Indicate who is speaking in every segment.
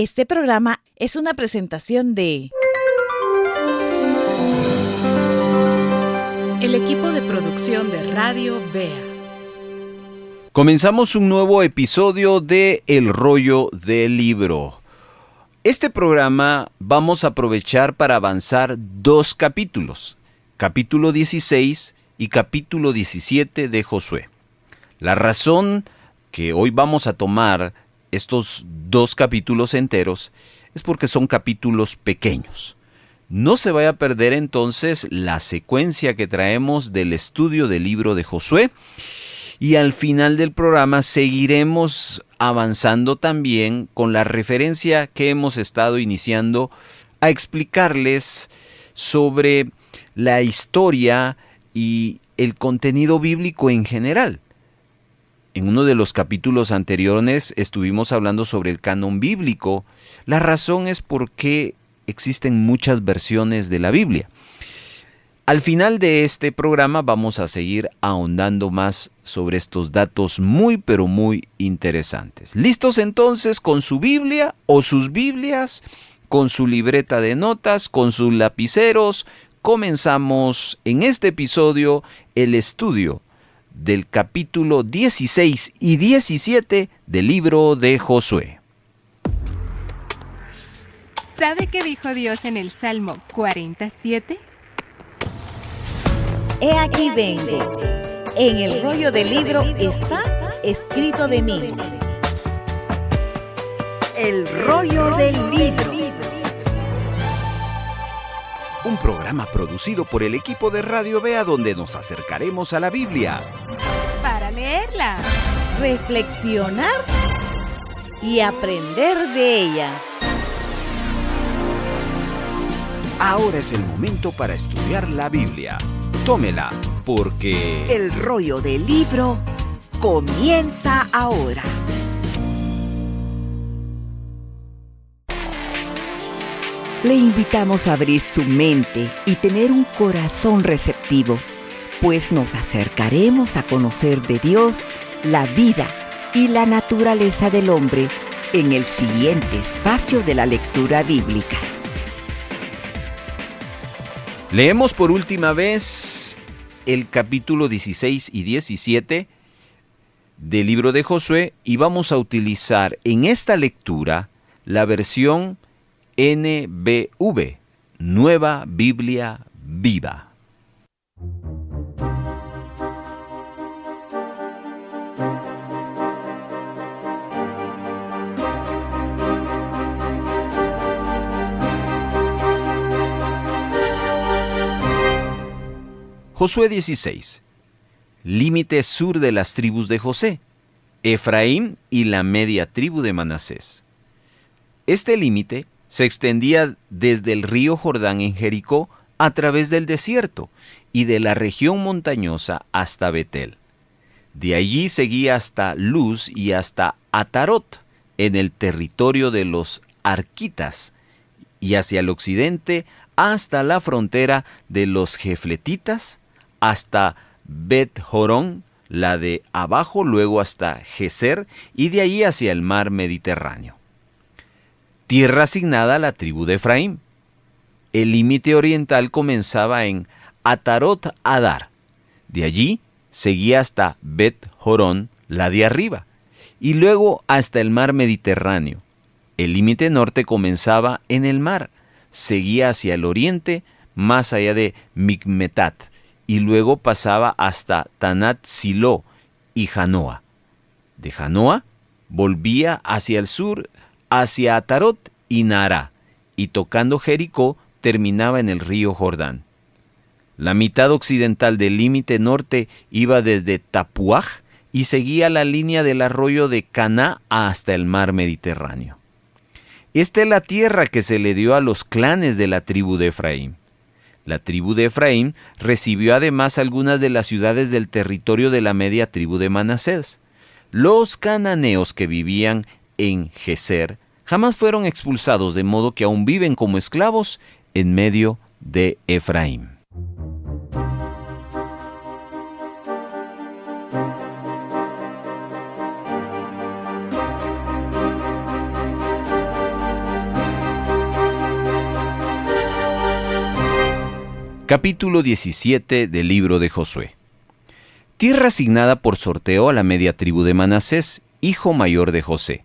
Speaker 1: Este programa es una presentación de el equipo de producción de Radio Bea.
Speaker 2: Comenzamos un nuevo episodio de El Rollo del Libro. Este programa vamos a aprovechar para avanzar 2 capítulos, capítulo 16 y capítulo 17 de Josué. La razón que hoy vamos a tomar estos 2 capítulos enteros es porque son capítulos pequeños. No se vaya a perder entonces la secuencia que traemos del estudio del libro de Josué. Y al final del programa seguiremos avanzando también con la referencia que hemos estado iniciando a explicarles sobre la historia y el contenido bíblico en general. En uno de los capítulos anteriores estuvimos hablando sobre el canon bíblico. La razón es porque existen muchas versiones de la Biblia. Al final de este programa vamos a seguir ahondando más sobre estos datos muy interesantes. ¿Listos entonces con su Biblia o sus Biblias, con su libreta de notas, con sus lapiceros? Comenzamos en este episodio el estudio del capítulo 16 y 17 del libro de Josué.
Speaker 3: ¿Sabe qué dijo Dios en el Salmo 47?
Speaker 1: He aquí vengo. En el rollo del libro está escrito de mí. El rollo del libro.
Speaker 2: Un programa producido por el equipo de Radio Bea donde nos acercaremos a la Biblia
Speaker 3: Para leerla,
Speaker 1: Reflexionar y aprender de ella.
Speaker 2: Ahora es el momento para estudiar la Biblia. Tómela, porque
Speaker 4: El rollo del libro comienza ahora. Le invitamos a abrir su mente y tener un corazón receptivo, pues nos acercaremos a conocer de Dios, la vida y la naturaleza del hombre en el siguiente espacio de la lectura bíblica.
Speaker 2: leemos por última vez el capítulo 16 y 17 del libro de Josué y vamos a utilizar en esta lectura la versión NBV, Nueva Biblia Viva. Josué 16. Límite sur de las tribus de José, Efraín y la media tribu de Manasés. Este límite se extendía desde el río Jordán en Jericó a través del desierto y de la región montañosa hasta Betel. De allí seguía hasta Luz y hasta Atarot, en el territorio de los arquitas, y hacia el occidente hasta la frontera de los jefletitas, hasta Bet-Jorón, la de abajo, luego hasta Geser, y de ahí hacia el mar Mediterráneo. Tierra asignada a la tribu de Efraín. El límite oriental comenzaba en Atarot Adar. De allí seguía hasta Bet-Jorón, la de arriba, y luego hasta el mar Mediterráneo. El límite norte comenzaba en el mar, seguía hacia el oriente, más allá de Micmetat, y luego pasaba hasta Tanat Siló y Janoa. De Janoa volvía hacia el sur, hacia Atarot y Nará, y tocando Jericó terminaba en el río Jordán. La mitad occidental del límite norte iba desde Tapuaj y seguía la línea del arroyo de Caná hasta el mar Mediterráneo. Esta es la tierra que se le dio a los clanes de la tribu de Efraín. La tribu de Efraín recibió además algunas de las ciudades del territorio de la media tribu de Manasés. Los cananeos que vivían en Geser jamás fueron expulsados, de modo que aún viven como esclavos en medio de Efraín. Capítulo 17 del libro de Josué. Tierra asignada por sorteo a la media tribu de Manasés, hijo mayor de José.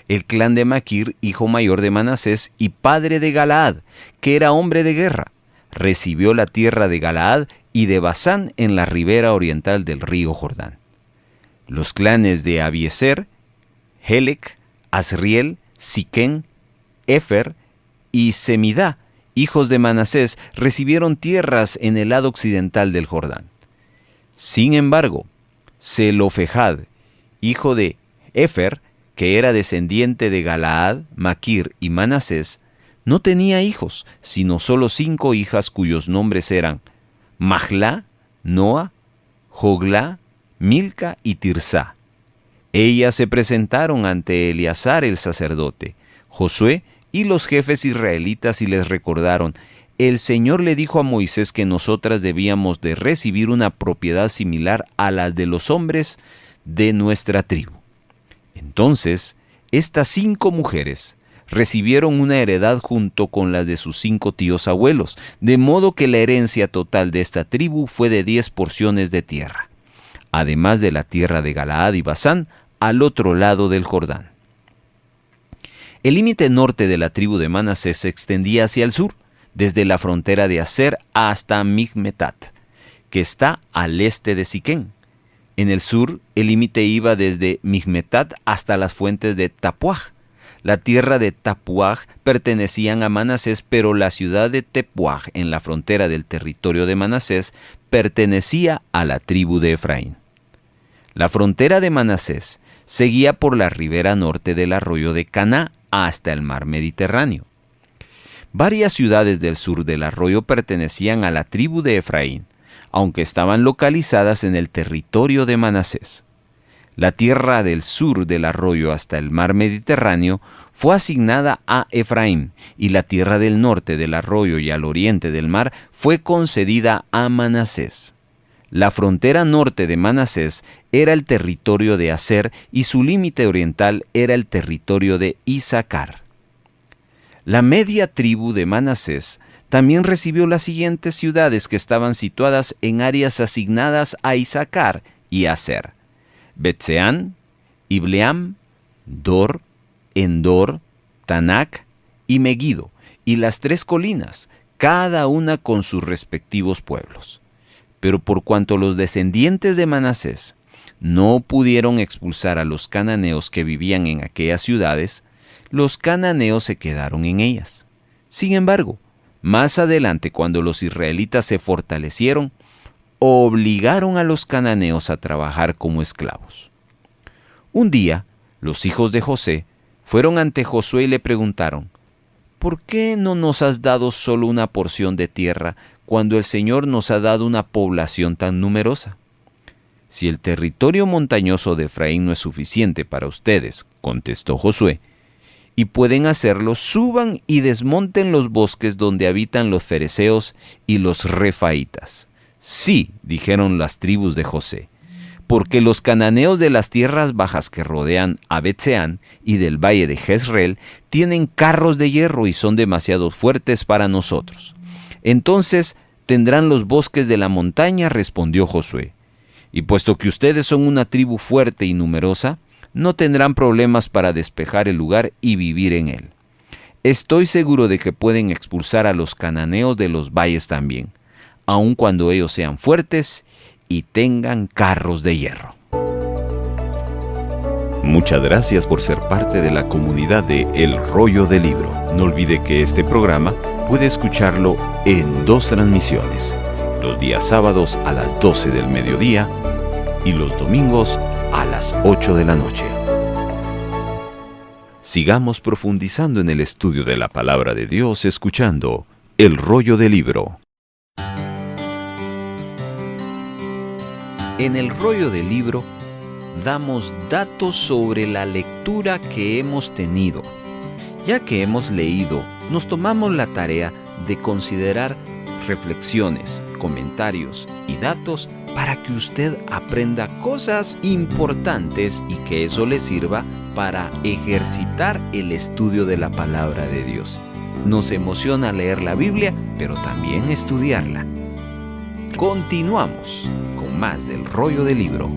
Speaker 2: El clan de Maquir, hijo mayor de Manasés y padre de Galaad, que era hombre de guerra, recibió la tierra de Galaad y de Basán en la ribera oriental del río Jordán. Los clanes de Abiezer, Helec, Asriel, Siquén, Efer y Semidá, hijos de Manasés, recibieron tierras en el lado occidental del Jordán. Sin embargo, Zelofejad, hijo de Efer, que era descendiente de Galaad, Maquir y Manasés, no tenía hijos, sino solo 5 hijas cuyos nombres eran Mahlá, Noa, Joglá, Milca y Tirsá. Ellas se presentaron ante Eleazar el sacerdote, Josué y los jefes israelitas y les recordaron: el Señor le dijo a Moisés que nosotras debíamos de recibir una propiedad similar a la de los hombres de nuestra tribu. Entonces, estas 5 mujeres recibieron una heredad junto con las de sus 5 tíos abuelos, de modo que la herencia total de esta tribu fue de 10 porciones de tierra, además de la tierra de Galaad y Basán, al otro lado del Jordán. El límite norte de la tribu de Manasés se extendía hacia el sur, desde la frontera de Aser hasta Migmetat, que está al este de Siquén. En el sur, el límite iba desde Migmetat hasta las fuentes de Tapuaj. La tierra de Tapuaj pertenecían a Manasés, pero la ciudad de Tepuaj, en la frontera del territorio de Manasés, pertenecía a la tribu de Efraín. La frontera de Manasés seguía por la ribera norte del arroyo de Caná hasta el mar Mediterráneo. Varias ciudades del sur del arroyo pertenecían a la tribu de Efraín, aunque estaban localizadas en el territorio de Manasés. La tierra del sur del arroyo hasta el mar Mediterráneo fue asignada a Efraín, y la tierra del norte del arroyo y al oriente del mar fue concedida a Manasés. La frontera norte de Manasés era el territorio de Aser y su límite oriental era el territorio de Isacar. La media tribu de Manasés también recibió las siguientes ciudades que estaban situadas en áreas asignadas a Isacar y Aser: Betseán, Ibleam, Dor, Endor, Tanak y Megido, y las 3 colinas, cada una con sus respectivos pueblos. Pero por cuanto los descendientes de Manasés no pudieron expulsar a los cananeos que vivían en aquellas ciudades, los cananeos se quedaron en ellas. Sin embargo, más adelante, cuando los israelitas se fortalecieron, obligaron a los cananeos a trabajar como esclavos. Un día, los hijos de José fueron ante Josué y le preguntaron: ¿por qué no nos has dado solo una porción de tierra cuando el Señor nos ha dado una población tan numerosa? Si el territorio montañoso de Efraín no es suficiente para ustedes, contestó Josué, y pueden hacerlo, suban y desmonten los bosques donde habitan los fereceos y los refaitas. Sí, dijeron las tribus de José, porque los cananeos de las tierras bajas que rodean a Betseán y del valle de Jezreel tienen carros de hierro y son demasiado fuertes para nosotros. Entonces tendrán los bosques de la montaña, respondió Josué. Y puesto que ustedes son una tribu fuerte y numerosa, no tendrán problemas para despejar el lugar y vivir en él. Estoy seguro de que pueden expulsar a los cananeos de los valles también, aun cuando ellos sean fuertes y tengan carros de hierro. Muchas gracias por ser parte de la comunidad de El Rollo del Libro. No olvide que este programa puede escucharlo en 2 transmisiones, los días sábados a las 12 del mediodía y los domingos a las 8 de la noche. Sigamos profundizando en el estudio de la Palabra de Dios escuchando El Rollo del Libro. En El Rollo del Libro damos datos sobre la lectura que hemos tenido. Ya que hemos leído, nos tomamos la tarea de considerar reflexiones, comentarios y datos para que usted aprenda cosas importantes y que eso le sirva para ejercitar el estudio de la palabra de Dios. Nos emociona leer la Biblia, pero también estudiarla. Continuamos con más del rollo del libro.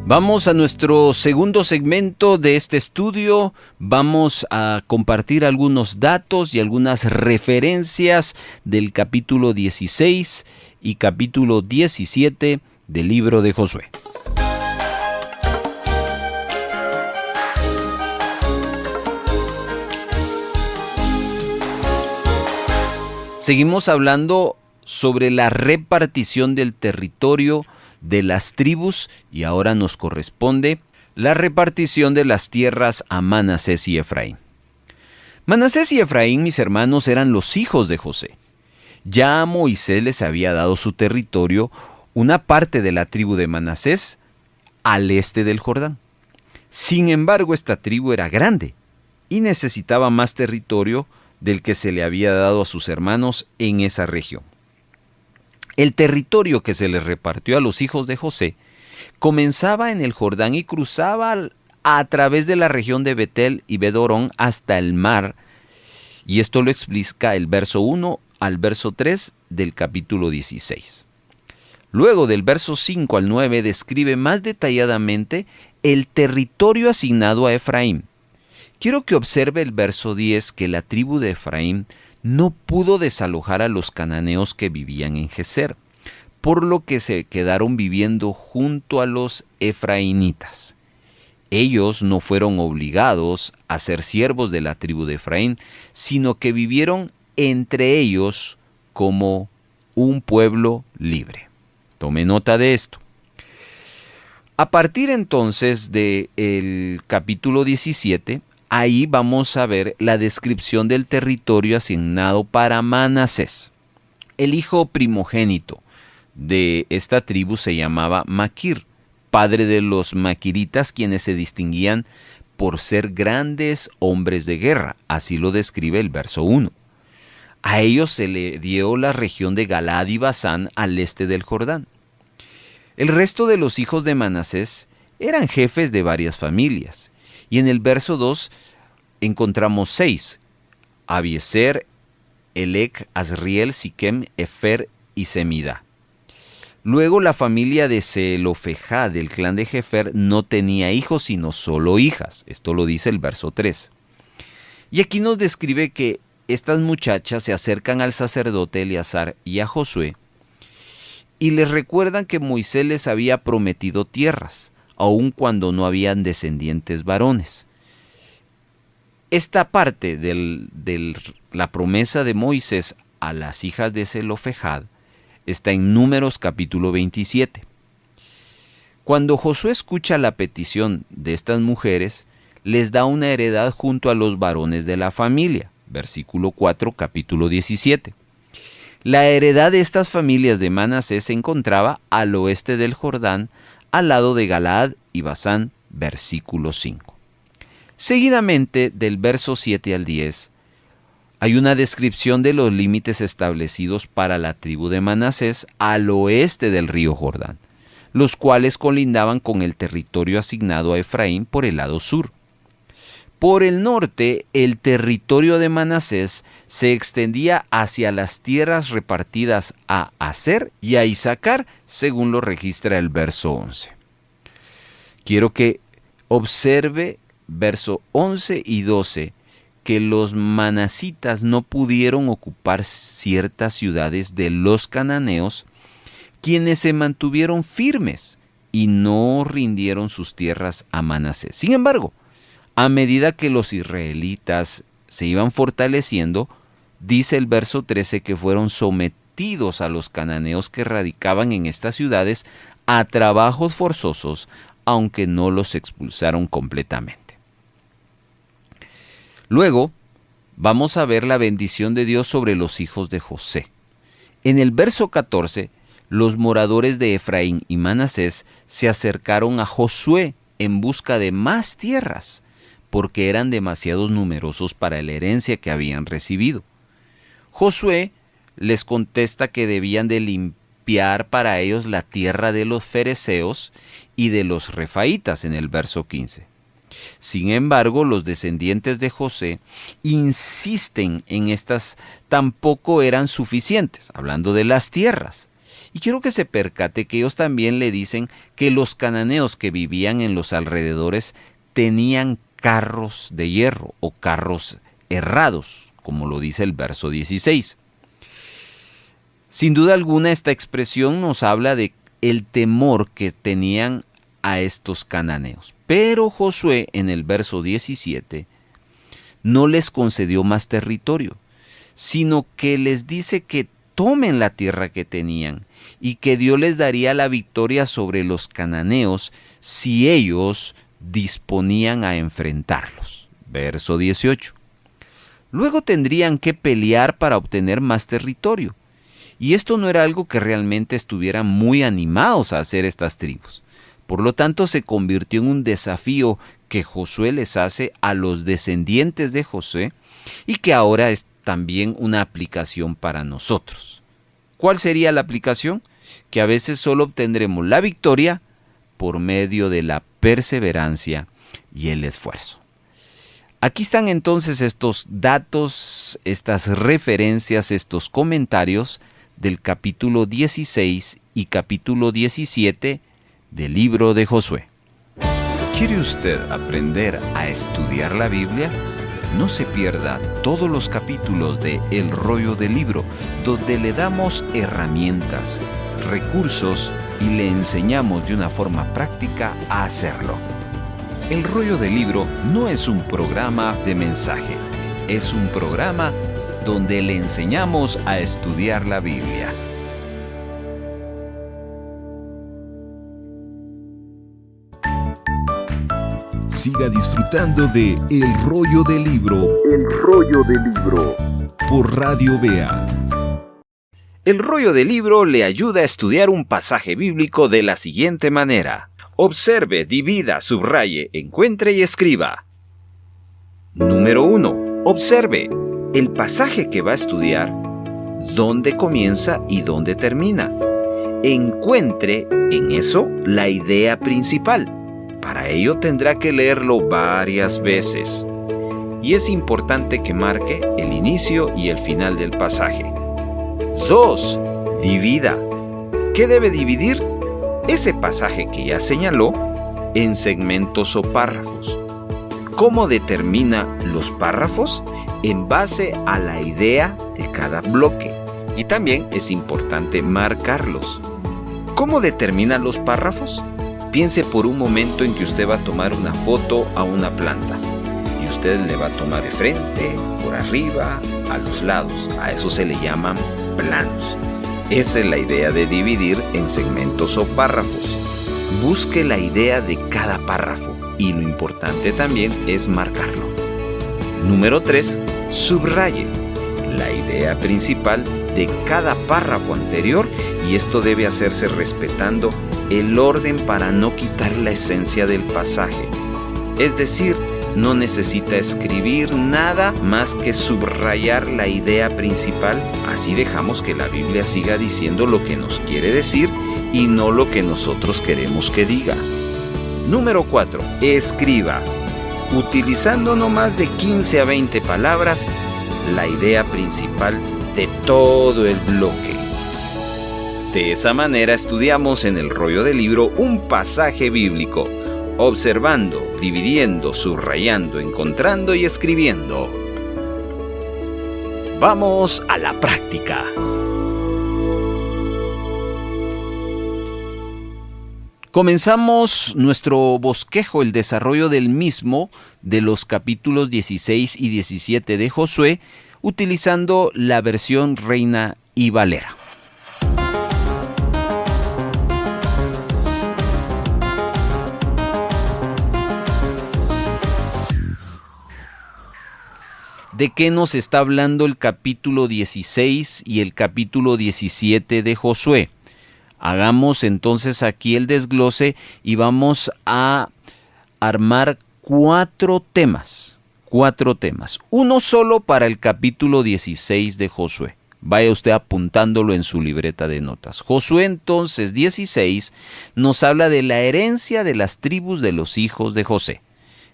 Speaker 2: Vamos a nuestro segundo segmento de este estudio. Vamos a compartir algunos datos y algunas referencias del capítulo 16 y capítulo 17 del libro de Josué. Seguimos hablando sobre la repartición del territorio de las tribus y ahora nos corresponde la repartición de las tierras a Manasés y Efraín. Manasés y Efraín, mis hermanos, eran los hijos de José. Ya a Moisés les había dado su territorio, una parte de la tribu de Manasés al este del Jordán. Sin embargo, esta tribu era grande y necesitaba más territorio del que se le había dado a sus hermanos en esa región. El territorio que se les repartió a los hijos de José comenzaba en el Jordán y cruzaba a través de la región de Betel y Bedorón hasta el mar, y esto lo explica el verso 1 al verso 3 del capítulo 16. Luego del verso 5 al 9 describe más detalladamente el territorio asignado a Efraín. Quiero que observe el verso 10 que la tribu de Efraín no pudo desalojar a los cananeos que vivían en Geser, por lo que se quedaron viviendo junto a los efraínitas. Ellos no fueron obligados a ser siervos de la tribu de Efraín, sino que vivieron entre ellos como un pueblo libre. Tome nota de esto. A partir entonces del capítulo 17, ahí vamos a ver la descripción del territorio asignado para Manasés. El hijo primogénito de esta tribu se llamaba Maquir, padre de los maquiritas, quienes se distinguían por ser grandes hombres de guerra. Así lo describe el verso 1. A ellos se le dio la región de Galaad y Basán al este del Jordán. El resto de los hijos de Manasés eran jefes de varias familias. Y en el verso 2 encontramos 6. Abiezer, Elec, Asriel, Siquem, Efer y Semida. Luego la familia de Zelofejad del clan de Jefer no tenía hijos sino solo hijas. Esto lo dice el verso 3. Y aquí nos describe que estas muchachas se acercan al sacerdote Eleazar y a Josué y les recuerdan que Moisés les había prometido tierras, aun cuando no habían descendientes varones. Esta parte de la promesa de Moisés a las hijas de Zelofejad está en Números capítulo 27. Cuando Josué escucha la petición de estas mujeres, les da una heredad junto a los varones de la familia. Versículo 4, capítulo 17. La heredad de estas familias de Manasés se encontraba al oeste del Jordán, al lado de Galaad y Basán, versículo 5. Seguidamente, del verso 7 al 10, hay una descripción de los límites establecidos para la tribu de Manasés al oeste del río Jordán, los cuales colindaban con el territorio asignado a Efraín por el lado sur. Por el norte, el territorio de Manasés se extendía hacia las tierras repartidas a Aser y a Isaacar, según lo registra el verso 11. Quiero que observe verso 11 y 12, que los manasitas no pudieron ocupar ciertas ciudades de los cananeos, quienes se mantuvieron firmes y no rindieron sus tierras a Manasés. Sin embargo, a medida que los israelitas se iban fortaleciendo, dice el verso 13 que fueron sometidos a los cananeos que radicaban en estas ciudades a trabajos forzosos, aunque no los expulsaron completamente. Luego, vamos a ver la bendición de Dios sobre los hijos de José. En el verso 14, los moradores de Efraín y Manasés se acercaron a Josué en busca de más tierras, porque eran demasiados numerosos para la herencia que habían recibido. Josué les contesta que debían de limpiar para ellos la tierra de los fereceos y de los refaítas en el verso 15. Sin embargo, los descendientes de José insisten en estas tampoco eran suficientes, hablando de las tierras. Y quiero que se percate que ellos también le dicen que los cananeos que vivían en los alrededores tenían carros de hierro o carros herrados, como lo dice el verso 16. Sin duda alguna, esta expresión nos habla de el temor que tenían a estos cananeos. Pero Josué, en el verso 17, no les concedió más territorio, sino que les dice que tomen la tierra que tenían y que Dios les daría la victoria sobre los cananeos si ellos disponían a enfrentarlos. Verso 18. Luego tendrían que pelear para obtener más territorio. Y esto no era algo que realmente estuvieran muy animados a hacer estas tribus. Por lo tanto, se convirtió en un desafío que Josué les hace a los descendientes de José y que ahora es también una aplicación para nosotros. ¿Cuál sería la aplicación? Que a veces solo obtendremos la victoria por medio de la perseverancia y el esfuerzo. Aquí están entonces estos datos, estas referencias, estos comentarios del capítulo 16 y capítulo 17 del libro de Josué. ¿Quiere usted aprender a estudiar la Biblia? No se pierda todos los capítulos de El Rollo del Libro, donde le damos herramientas, recursos y le enseñamos de una forma práctica a hacerlo. El Rollo del Libro no es un programa de mensaje, es un programa donde le enseñamos a estudiar la Biblia.
Speaker 5: Siga disfrutando de El Rollo del Libro. El Rollo del Libro. Por Radio Vea.
Speaker 2: El Rollo del Libro le ayuda a estudiar un pasaje bíblico de la siguiente manera. Observe, divida, subraye, encuentre y escriba. Número 1. Observe el pasaje que va a estudiar, dónde comienza y dónde termina. Encuentre en eso la idea principal. Para ello tendrá que leerlo varias veces. Y es importante que marque el inicio y el final del pasaje. 2. Divida. ¿Qué debe dividir? Ese pasaje que ya señaló en segmentos o párrafos. ¿Cómo determina los párrafos? En base a la idea de cada bloque. Y también es importante marcarlos. ¿Cómo determina los párrafos? Piense por un momento en que usted va a tomar una foto a una planta. Y usted le va a tomar de frente, por arriba, a los lados. A eso se le llaman planos. Esa es la idea de dividir en segmentos o párrafos. Busque la idea de cada párrafo y lo importante también es marcarlo. Número 3. Subraye la idea principal de cada párrafo anterior y esto debe hacerse respetando el orden para no quitar la esencia del pasaje. Es decir, no necesita escribir nada más que subrayar la idea principal. Así dejamos que la Biblia siga diciendo lo que nos quiere decir y no lo que nosotros queremos que diga. Número 4. Escriba. Utilizando no más de 15 a 20 palabras, la idea principal de todo el bloque. De esa manera estudiamos en el Rollo del Libro un pasaje bíblico, observando, dividiendo, subrayando, encontrando y escribiendo. Vamos a la práctica. Comenzamos nuestro bosquejo, el desarrollo del mismo, de los capítulos 16 y 17 de Josué, utilizando la versión Reina y Valera. ¿De qué nos está hablando el capítulo 16 y el capítulo 17 de Josué? Hagamos entonces aquí el desglose y vamos a armar cuatro temas. Uno solo para el capítulo 16 de Josué. Vaya usted apuntándolo en su libreta de notas. Josué entonces 16 nos habla de la herencia de las tribus de los hijos de José.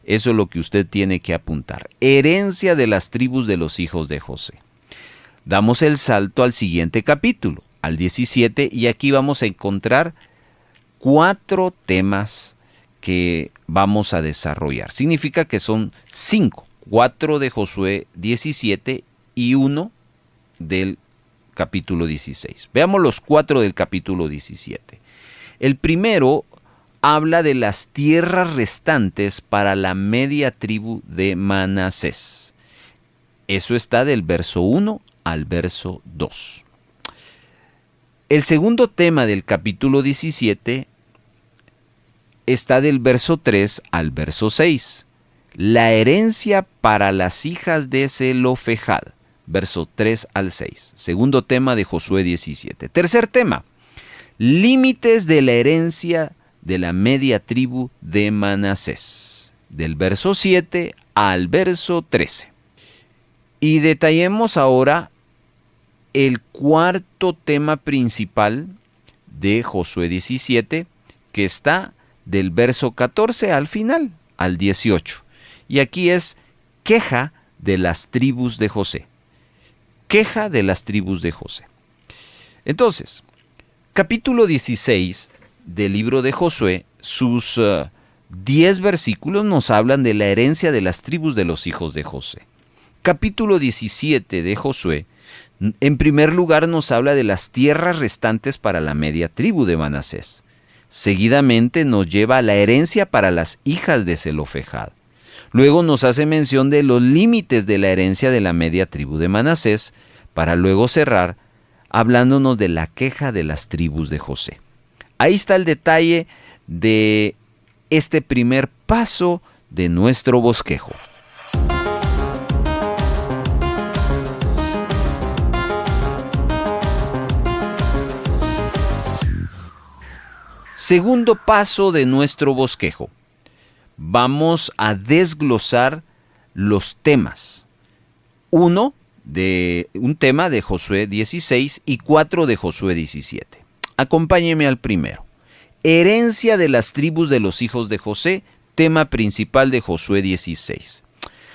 Speaker 2: Eso es lo que usted tiene que apuntar. Herencia de las tribus de los hijos de José. Damos el salto al siguiente capítulo, al 17, y aquí vamos a encontrar 4 temas que vamos a desarrollar. Significa que son 5, 4 de Josué 17 y 1 del capítulo 16. Veamos los 4 del capítulo 17. El primero habla de las tierras restantes para la media tribu de Manasés. Eso está del verso 1 al verso 2. El segundo tema del capítulo 17 está del verso 3 al verso 6. La herencia para las hijas de Zelofejad, verso 3 al 6. Segundo tema de Josué 17. Tercer tema, límites de la herencia de la media tribu de Manasés, del verso 7 al verso 13. Y detallemos ahora el cuarto tema principal de Josué 17, que está del verso 14 al final, al 18. Y aquí es queja de las tribus de José. Queja de las tribus de José. Entonces, capítulo 16 del libro de Josué, sus 10 versículos nos hablan de la herencia de las tribus de los hijos de José. Capítulo 17 de Josué, en primer lugar nos habla de las tierras restantes para la media tribu de Manasés. Seguidamente nos lleva a la herencia para las hijas de Zelofejad. Luego nos hace mención de los límites de la herencia de la media tribu de Manasés, para luego cerrar hablándonos de la queja de las tribus de José. Ahí está el detalle de este primer paso de nuestro bosquejo. Segundo paso de nuestro bosquejo. Vamos a desglosar los temas. Un tema de Josué 16 y 4 de Josué 17. Acompáñeme al primero. Herencia de las tribus de los hijos de José, tema principal de Josué 16.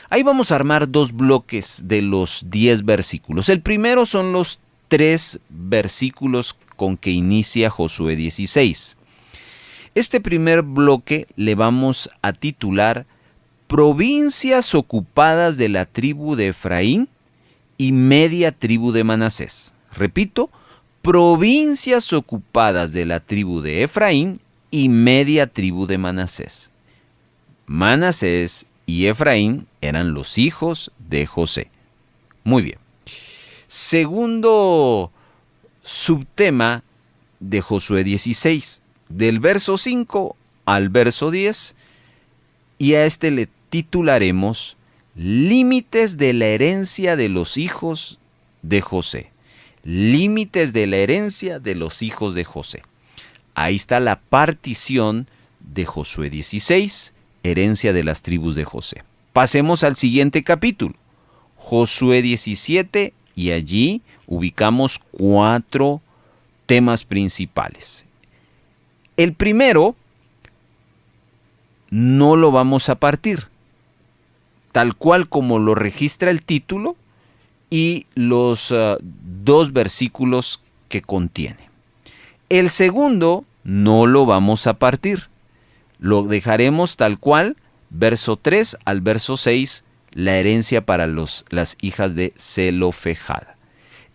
Speaker 2: Ahí vamos a armar 2 bloques de los 10 versículos. El primero son los 3 versículos con que inicia Josué 16. Este primer bloque le vamos a titular Provincias ocupadas de la tribu de Efraín y media tribu de Manasés. Repito, provincias ocupadas de la tribu de Efraín y media tribu de Manasés. Manasés y Efraín eran los hijos de José. Muy bien. Segundo subtema de Josué 16, del verso 5 al verso 10, y a este le titularemos Límites de la herencia de los hijos de José. Límites de la herencia de los hijos de José. Ahí está la partición de Josué 16, herencia de las tribus de José. Pasemos al siguiente capítulo, Josué 17, y allí ubicamos 4 temas principales. El primero no lo vamos a partir, tal cual como lo registra el título y los 2 versículos que contiene. El segundo no lo vamos a partir, lo dejaremos tal cual, verso 3 al verso 6, la herencia para las hijas de Zelofejad.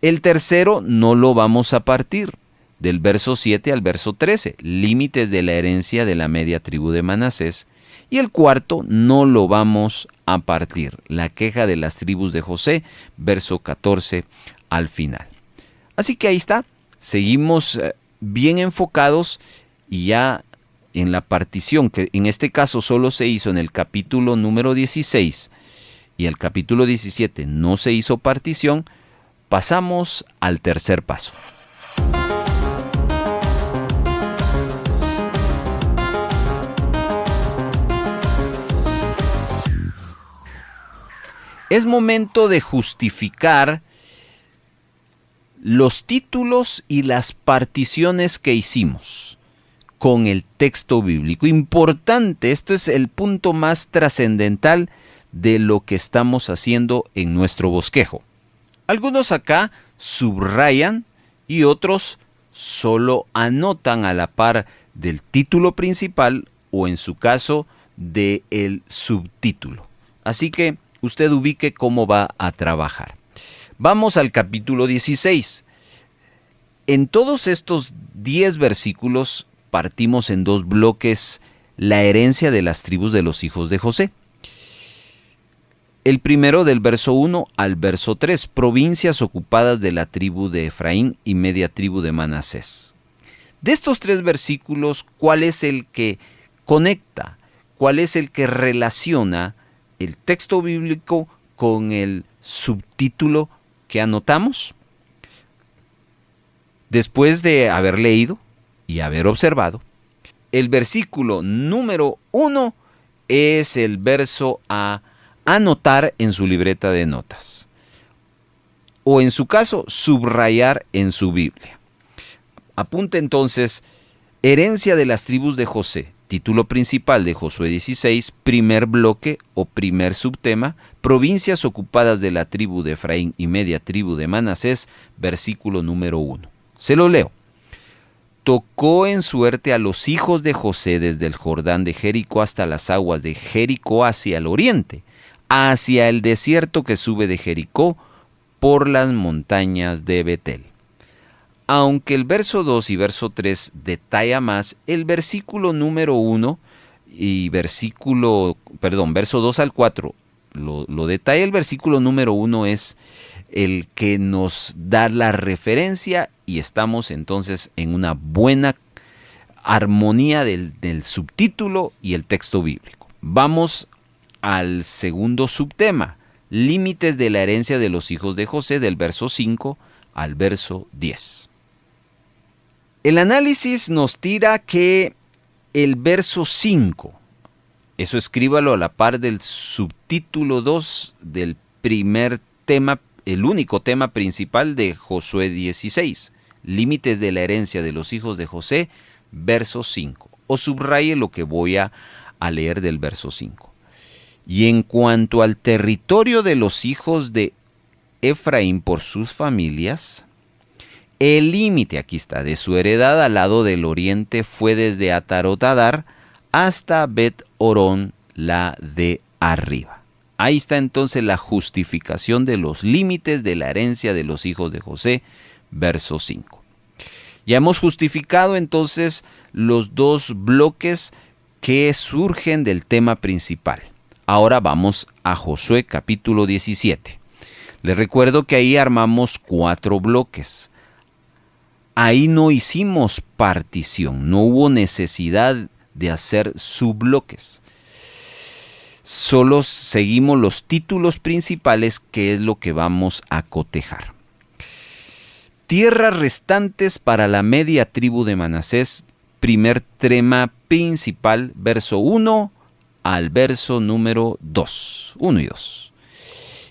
Speaker 2: El tercero no lo vamos a partir, del verso 7 al verso 13, límites de la herencia de la media tribu de Manasés. Y el cuarto no lo vamos a partir, la queja de las tribus de José, verso 14 al final. Así que ahí está, seguimos bien enfocados y ya en la partición, que en este caso solo se hizo en el capítulo número 16 y el capítulo 17 no se hizo partición, pasamos al tercer paso. Es momento de justificar los títulos y las particiones que hicimos. con el texto bíblico. Importante, esto es el punto más trascendental de lo que estamos haciendo en nuestro bosquejo. Algunos acá subrayan y otros solo anotan a la par del título principal o en su caso del subtítulo. Así que usted ubique cómo va a trabajar. Vamos al capítulo 16. En todos estos 10 versículos partimos en 2 bloques la herencia de las tribus de los hijos de José. El primero del verso 1 al verso 3, provincias ocupadas de la tribu de Efraín y media tribu de Manasés. De estos 3 versículos, ¿cuál es el que conecta? ¿Cuál es el que relaciona el texto bíblico con el subtítulo que anotamos? Después de haber leído y haber observado, el versículo número 1 es el verso a anotar en su libreta de notas, o en su caso, subrayar en su Biblia. Apunte entonces, herencia de las tribus de José, título principal de Josué 16, primer bloque o primer subtema, provincias ocupadas de la tribu de Efraín y media tribu de Manasés, versículo número 1. Se lo leo. Tocó en suerte a los hijos de José desde el Jordán de Jericó hasta las aguas de Jericó hacia el oriente, hacia el desierto que sube de Jericó por las montañas de Betel. Aunque el verso 2 y verso 3 detalla más, el versículo número 1 y verso 2 al 4 lo detalla. El versículo número 1 es el que nos da la referencia y estamos entonces en una buena armonía del subtítulo y el texto bíblico. Vamos al segundo subtema, límites de la herencia de los hijos de José, del verso 5 al verso 10. El análisis nos tira que el verso 5, eso escríbalo a la par del subtítulo 2 del primer tema, el único tema principal de Josué 16, límites de la herencia de los hijos de José, verso 5, o subraye lo que voy a leer del verso 5. Y en cuanto al territorio de los hijos de Efraín por sus familias, el límite, aquí está, de su heredad al lado del oriente fue desde Atarot-Adar hasta Bet-Orón, la de arriba. Ahí está entonces la justificación de los límites de la herencia de los hijos de José, verso 5. Ya hemos justificado entonces los 2 bloques que surgen del tema principal. Ahora vamos a Josué capítulo 17. Les recuerdo que ahí armamos 4 bloques. Ahí no hicimos partición, no hubo necesidad de hacer subbloques. Solo seguimos los títulos principales, que es lo que vamos a cotejar. Tierras restantes para la media tribu de Manasés, primer tema principal, verso 1 al verso número 2, 1 y 2.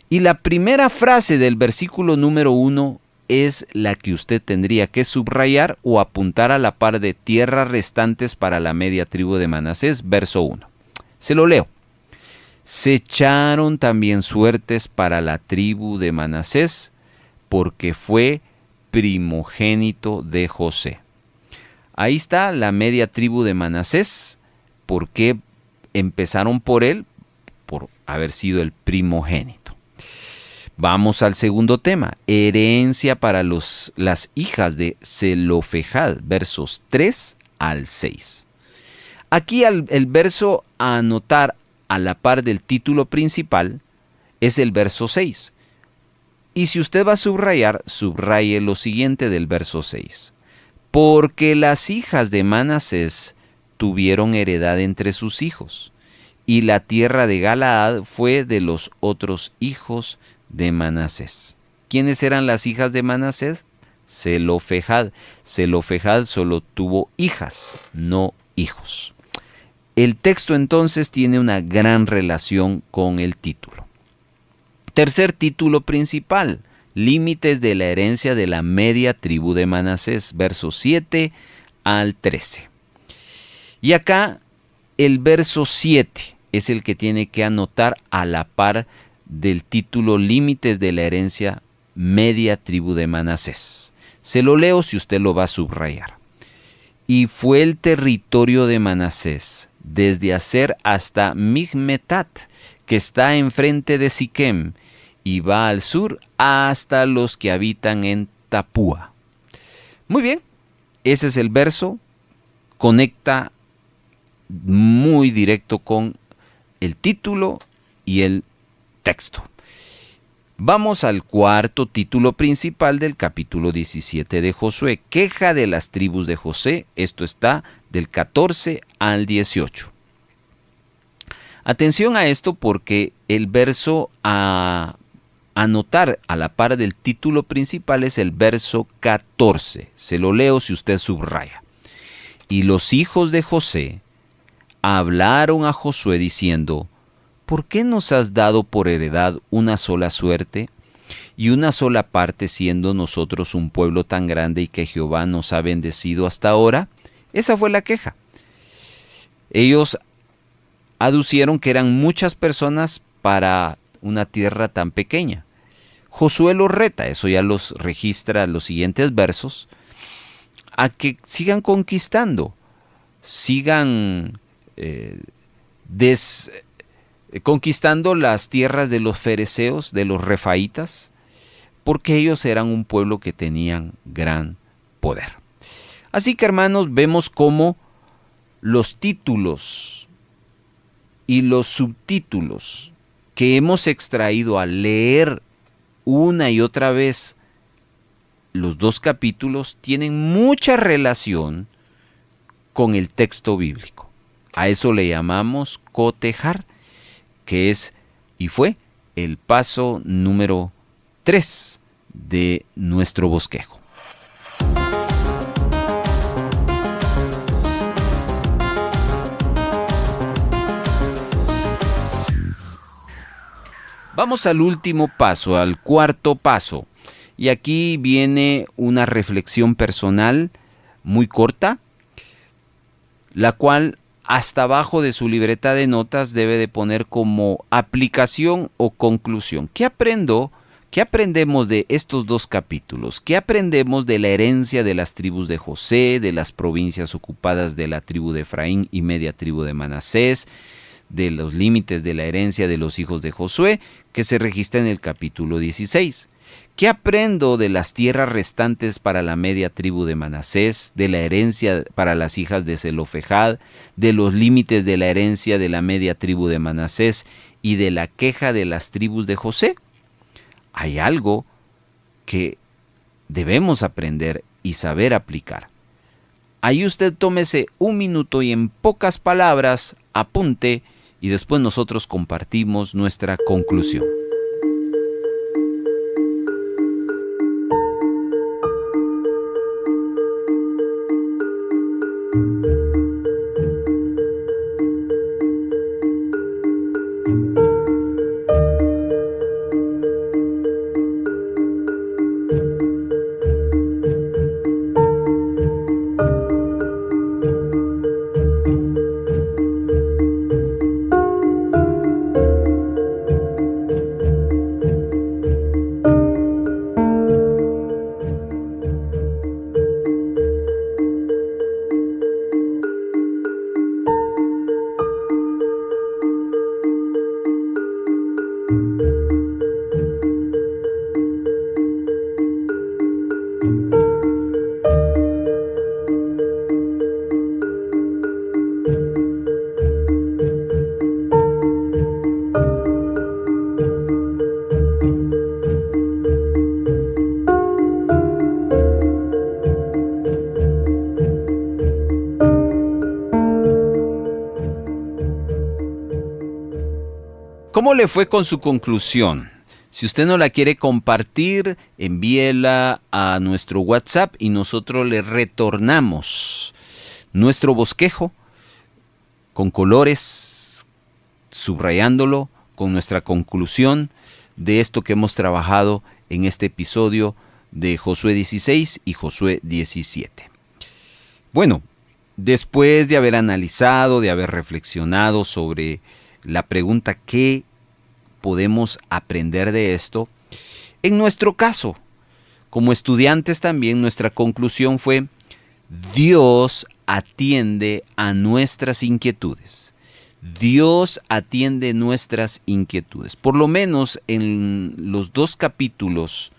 Speaker 2: Y la primera frase del versículo número 1 es la que usted tendría que subrayar o apuntar a la par de tierras restantes para la media tribu de Manasés, verso 1. Se lo leo. Se echaron también suertes para la tribu de Manasés, porque fue primogénito de José. Ahí está la media tribu de Manasés. ¿Por qué empezaron por él? Por haber sido el primogénito. Vamos al segundo tema, herencia para las hijas de Zelofejad, versos 3 al 6. Aquí el verso a anotar a la par del título principal es el verso 6. Y si usted va a subrayar, subraye lo siguiente del verso 6. Porque las hijas de Manasés tuvieron heredad entre sus hijos, y la tierra de Galaad fue de los otros hijos de Manasés. ¿Quiénes eran las hijas de Manasés? Zelofejad. Zelofejad solo tuvo hijas, no hijos. El texto entonces tiene una gran relación con el título. Tercer título principal, límites de la herencia de la media tribu de Manasés, versos 7 al 13. Y acá el verso 7 es el que tiene que anotar a la par del título Límites de la herencia media tribu de Manasés. Se lo leo si usted lo va a subrayar. Y fue el territorio de Manasés desde Aser hasta Migmetat, que está enfrente de Siquem, y va al sur hasta los que habitan en Tapúa. Muy bien, ese es el verso, conecta muy directo con el título y el texto. Vamos al cuarto título principal del capítulo 17 de Josué, queja de las tribus de José. Esto está del 14 al 18. Atención a esto porque el verso a anotar a la par del título principal es el verso 14. Se lo leo si usted subraya. Y los hijos de José hablaron a Josué diciendo: ¿por qué nos has dado por heredad una sola suerte y una sola parte, siendo nosotros un pueblo tan grande y que Jehová nos ha bendecido hasta ahora? Esa fue la queja. Ellos aducieron que eran muchas personas para una tierra tan pequeña. Josué los reta, eso ya los registra los siguientes versos, a que sigan conquistando, sigan conquistando las tierras de los fereceos, de los refaítas, porque ellos eran un pueblo que tenían gran poder. Así que, hermanos, vemos cómo los títulos y los subtítulos que hemos extraído al leer una y otra vez los dos capítulos tienen mucha relación con el texto bíblico. A eso le llamamos cotejar, que es y fue el paso número 3 de nuestro bosquejo. Vamos al último paso, al cuarto paso. Y aquí viene una reflexión personal muy corta, la cual hasta abajo de su libreta de notas debe de poner como aplicación o conclusión. ¿Qué aprendemos de estos dos capítulos? ¿Qué aprendemos de la herencia de las tribus de José, de las provincias ocupadas de la tribu de Efraín y media tribu de Manasés, de los límites de la herencia de los hijos de Josué, que se registra en el capítulo 16? ¿Qué aprendo de las tierras restantes para la media tribu de Manasés, de la herencia para las hijas de Zelofejad, de los límites de la herencia de la media tribu de Manasés y de la queja de las tribus de José? Hay algo que debemos aprender y saber aplicar. Ahí usted tómese un minuto y en pocas palabras apunte y después nosotros compartimos nuestra conclusión. ¿Cómo le fue con su conclusión? Si usted no la quiere compartir, envíela a nuestro WhatsApp y nosotros le retornamos nuestro bosquejo con colores, subrayándolo con nuestra conclusión de esto que hemos trabajado en este episodio de Josué 16 y Josué 17. Bueno, después de haber analizado, de haber reflexionado sobre la pregunta ¿qué podemos aprender de esto? En nuestro caso, como estudiantes también, nuestra conclusión fue: Dios atiende a nuestras inquietudes. Dios atiende nuestras inquietudes. Por lo menos en los 2 capítulos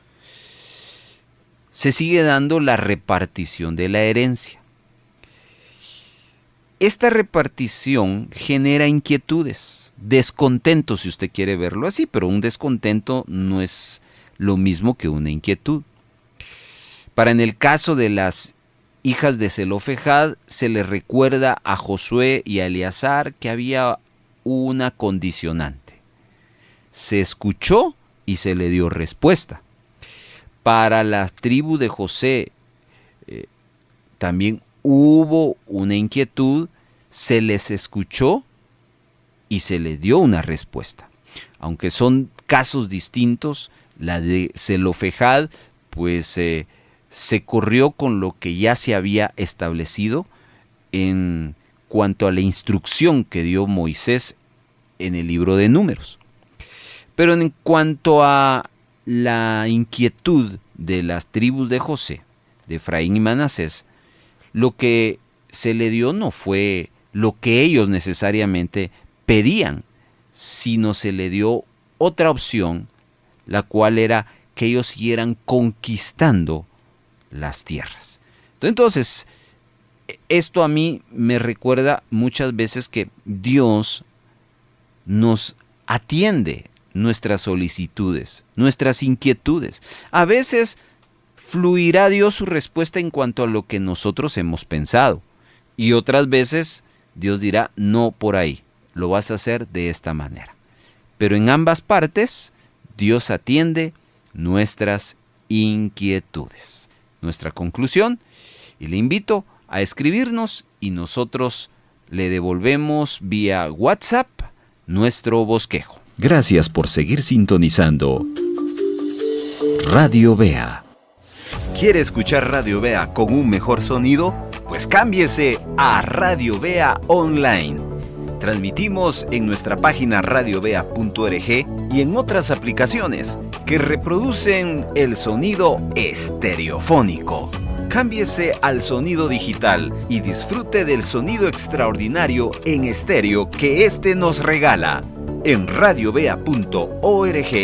Speaker 2: se sigue dando la repartición de la herencia. Esta repartición genera inquietudes, descontento, si usted quiere verlo así, pero un descontento no es lo mismo que una inquietud. En el caso de las hijas de Zelofejad, se le recuerda a Josué y a Eleazar que había una condicionante. Se escuchó y se le dio respuesta. Para la tribu de José también hubo una inquietud, se les escuchó y se le dio una respuesta. Aunque son casos distintos, la de Zelofejad pues se corrió con lo que ya se había establecido en cuanto a la instrucción que dio Moisés en el libro de Números. Pero en cuanto a la inquietud de las tribus de José, de Efraín y Manasés, lo que se le dio no fue lo que ellos necesariamente pedían, sino se le dio otra opción, la cual era que ellos siguieran conquistando las tierras. Entonces, esto a mí me recuerda muchas veces que Dios nos atiende nuestras solicitudes, nuestras inquietudes. A veces fluirá Dios su respuesta en cuanto a lo que nosotros hemos pensado, y otras veces Dios dirá: no por ahí, lo vas a hacer de esta manera. Pero en ambas partes, Dios atiende nuestras inquietudes. Nuestra conclusión, y le invito a escribirnos y nosotros le devolvemos vía WhatsApp nuestro bosquejo.
Speaker 5: Gracias por seguir sintonizando Radio Vea.
Speaker 2: ¿Quiere escuchar Radio Vea con un mejor sonido? Pues cámbiese a Radio Vea Online. Transmitimos en nuestra página radiovea.org y en otras aplicaciones que reproducen el sonido estereofónico. Cámbiese al sonido digital y disfrute del sonido extraordinario en estéreo que este nos regala en radiovea.org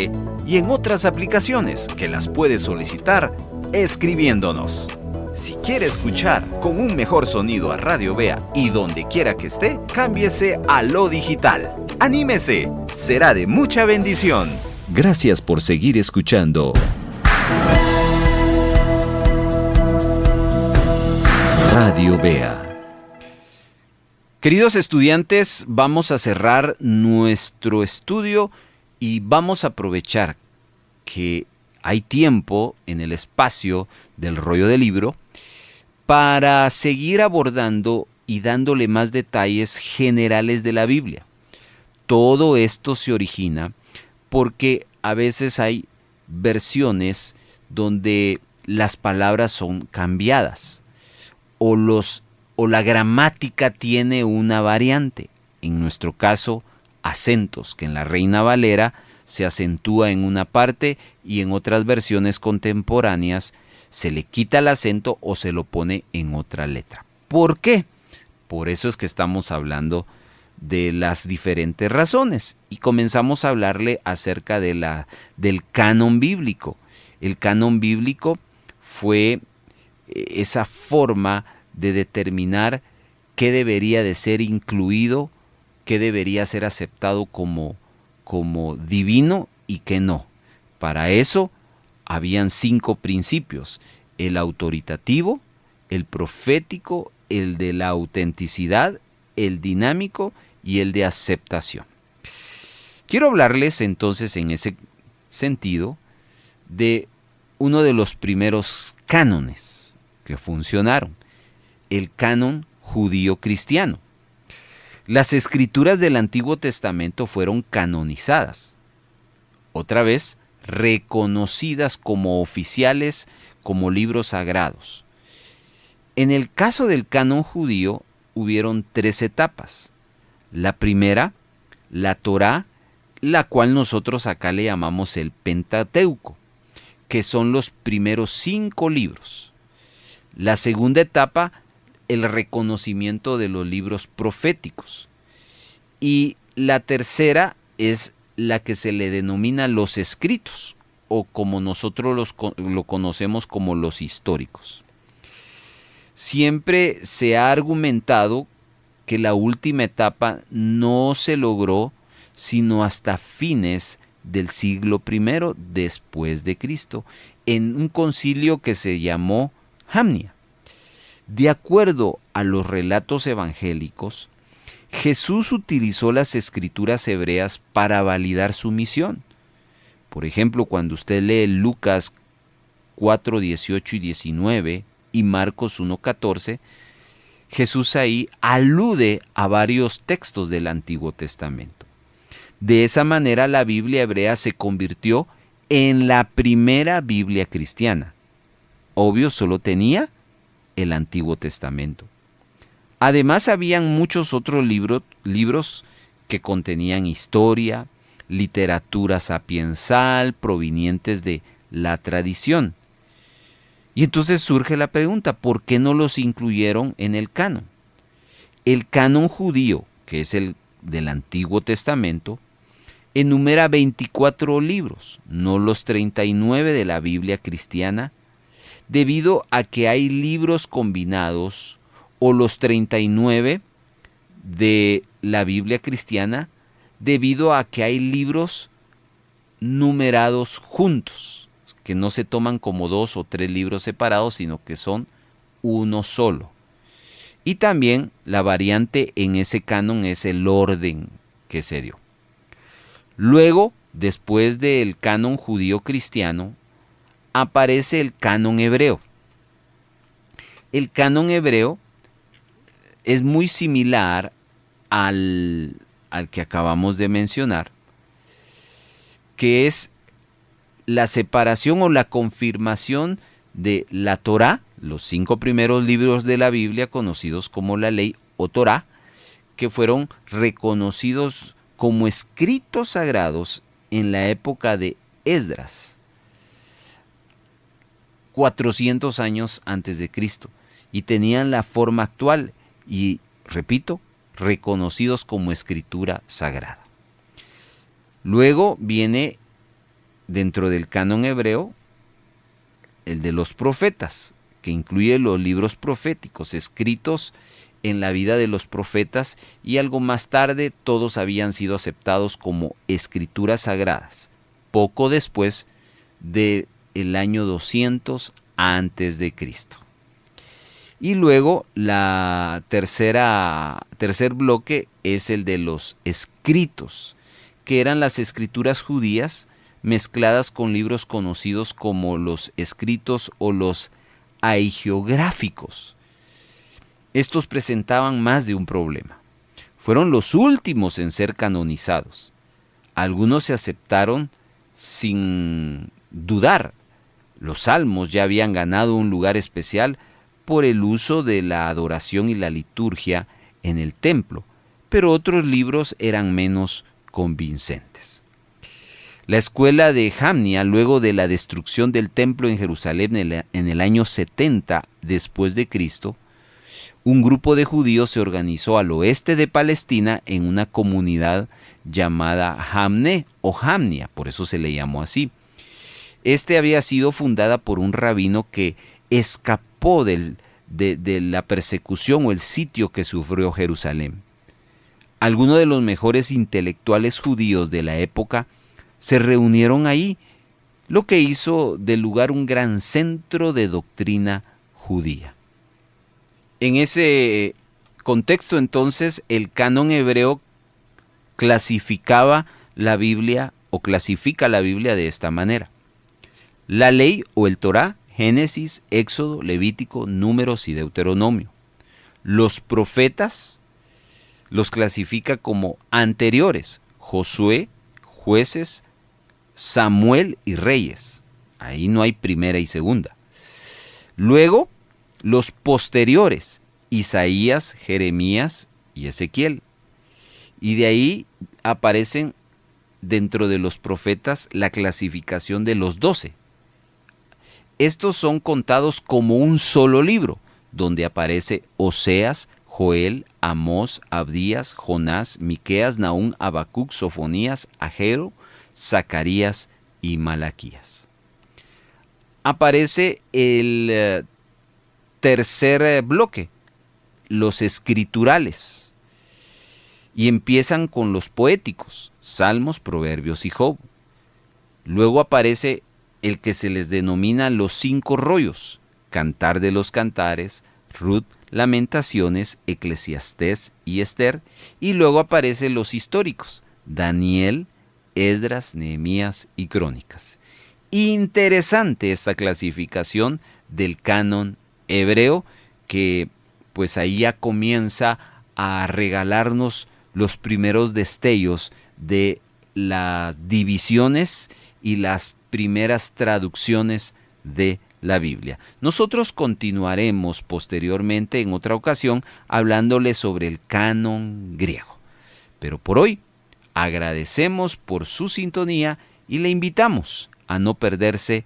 Speaker 2: y en otras aplicaciones que las puede solicitar escribiéndonos. Si quiere escuchar con un mejor sonido a Radio Vea y donde quiera que esté, cámbiese a lo digital. ¡Anímese! Será de mucha bendición.
Speaker 5: Gracias por seguir escuchando Radio Vea.
Speaker 2: Queridos estudiantes, vamos a cerrar nuestro estudio y vamos a aprovechar que hay tiempo en el espacio del rollo del libro para seguir abordando y dándole más detalles generales de la Biblia. Todo esto se origina porque a veces hay versiones donde las palabras son cambiadas o la gramática tiene una variante. En nuestro caso, acentos, que en la Reina Valera se acentúa en una parte y en otras versiones contemporáneas se le quita el acento o se lo pone en otra letra. ¿Por qué? Por eso es que estamos hablando de las diferentes razones y comenzamos a hablarle acerca de del canon bíblico. El canon bíblico fue esa forma de determinar qué debería de ser incluido, qué debería ser aceptado como divino y qué no. Para eso habían 5 principios: el autoritativo, el profético, el de la autenticidad, el dinámico y el de aceptación. Quiero hablarles entonces en ese sentido de uno de los primeros cánones que funcionaron, el canon judío cristiano. Las escrituras del Antiguo Testamento fueron canonizadas, otra vez reconocidas como oficiales, como libros sagrados. En el caso del canon judío hubieron 3 etapas. La primera, la Torá, la cual nosotros acá le llamamos el Pentateuco, que son los primeros 5 libros. La segunda etapa, el reconocimiento de los libros proféticos. Y la tercera es la que se le denomina los escritos, o como nosotros lo conocemos como los históricos. Siempre se ha argumentado que la última etapa no se logró sino hasta fines del siglo I después de Cristo, en un concilio que se llamó Jamnia. De acuerdo a los relatos evangélicos, Jesús utilizó las escrituras hebreas para validar su misión. Por ejemplo, cuando usted lee Lucas 4, 18 y 19 y Marcos 1, 14, Jesús ahí alude a varios textos del Antiguo Testamento. De esa manera la Biblia hebrea se convirtió en la primera Biblia cristiana. Obvio, solo tenía el Antiguo Testamento. Además, habían muchos otros libros que contenían historia, literatura sapiensal, provenientes de la tradición. Y entonces surge la pregunta, ¿por qué no los incluyeron en el canon? El canon judío, que es el del Antiguo Testamento, enumera 24 libros, no los 39 de la Biblia cristiana, debido a que hay libros combinados, o los 39 de la Biblia cristiana, debido a que hay libros numerados juntos, que no se toman como 2 o 3 libros separados, sino que son uno solo. Y también la variante en ese canon es el orden que se dio. Luego, después del canon judío cristiano, aparece el canon hebreo. El canon hebreo es muy similar al que acabamos de mencionar, que es la separación o la confirmación de la Torá, los 5 primeros libros de la Biblia conocidos como la ley o Torá, que fueron reconocidos como escritos sagrados en la época de Esdras, 400 años antes de Cristo, y tenían la forma actual y, repito, reconocidos como escritura sagrada. Luego viene, dentro del canon hebreo, el de los profetas, que incluye los libros proféticos escritos en la vida de los profetas, y algo más tarde todos habían sido aceptados como escrituras sagradas, poco después del año 200 antes de Cristo. Y luego tercer bloque es el de los escritos, que eran las escrituras judías mezcladas con libros conocidos como los escritos o los hagiográficos. Estos presentaban más de un problema. Fueron los últimos en ser canonizados. Algunos se aceptaron sin dudar. Los salmos ya habían ganado un lugar especial por el uso de la adoración y la liturgia en el templo, pero otros libros eran menos convincentes. La escuela de Jamnia, luego de la destrucción del templo en Jerusalén en el año 70 después de Cristo, un grupo de judíos se organizó al oeste de Palestina en una comunidad llamada Jamne o Jamnia, por eso se le llamó así. Este había sido fundada por un rabino que escapó de la persecución o el sitio que sufrió Jerusalén. Algunos de los mejores intelectuales judíos de la época se reunieron ahí, lo que hizo del lugar un gran centro de doctrina judía. En ese contexto, entonces, el canon hebreo clasificaba la Biblia o clasifica la Biblia de esta manera. La ley o el Torá, Génesis, Éxodo, Levítico, Números y Deuteronomio. Los profetas los clasifica como anteriores, Josué, Jueces, Samuel y Reyes. Ahí no hay primera y segunda. Luego, los posteriores, Isaías, Jeremías y Ezequiel. Y de ahí aparecen dentro de los profetas la clasificación de los 12. Estos son contados como un solo libro, donde aparece Oseas, Joel, Amós, Abdías, Jonás, Miqueas, Nahum, Habacuc, Sofonías, Ageo, Zacarías y Malaquías. Aparece el tercer bloque, los escriturales, y empiezan con los poéticos, Salmos, Proverbios y Job. Luego aparece el que se les denomina los 5 rollos, Cantar de los Cantares, Ruth, Lamentaciones, Eclesiastés y Esther, y luego aparecen los históricos, Daniel, Esdras, Nehemías y Crónicas. Interesante esta clasificación del canon hebreo, que pues ahí ya comienza a regalarnos los primeros destellos de las divisiones y las primeras traducciones de la Biblia. Nosotros continuaremos posteriormente en otra ocasión hablándoles sobre el canon griego. Pero por hoy agradecemos por su sintonía y le invitamos a no perderse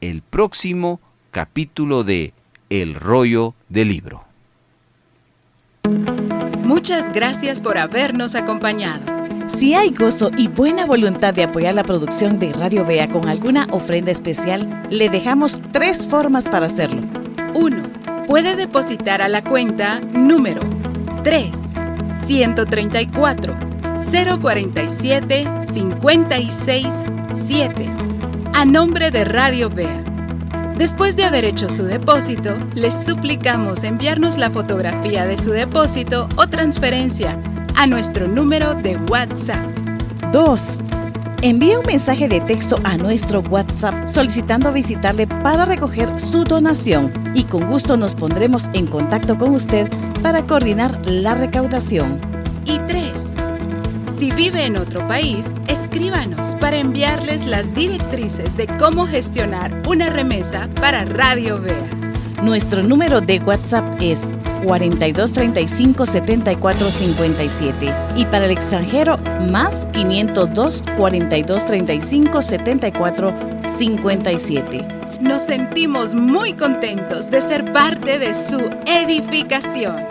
Speaker 2: el próximo capítulo de El Rollo del Libro.
Speaker 6: Muchas gracias por habernos acompañado.
Speaker 1: Si hay gozo y buena voluntad de apoyar la producción de Radio Vea con alguna ofrenda especial, le dejamos 3 formas para hacerlo.
Speaker 6: 1. Puede depositar a la cuenta número 3-134-047-56-7 a nombre de Radio Vea. Después de haber hecho su depósito, les suplicamos enviarnos la fotografía de su depósito o transferencia a nuestro número de WhatsApp.
Speaker 1: 2. Envía un mensaje de texto a nuestro WhatsApp solicitando visitarle para recoger su donación y con gusto nos pondremos en contacto con usted para coordinar la recaudación.
Speaker 6: Y 3. Si vive en otro país, escríbanos para enviarles las directrices de cómo gestionar una remesa para Radio Vea.
Speaker 1: Nuestro número de WhatsApp es 42 35 74 57 y para el extranjero más 502 42 35 74 57.
Speaker 6: Nos sentimos muy contentos de ser parte de su edificación.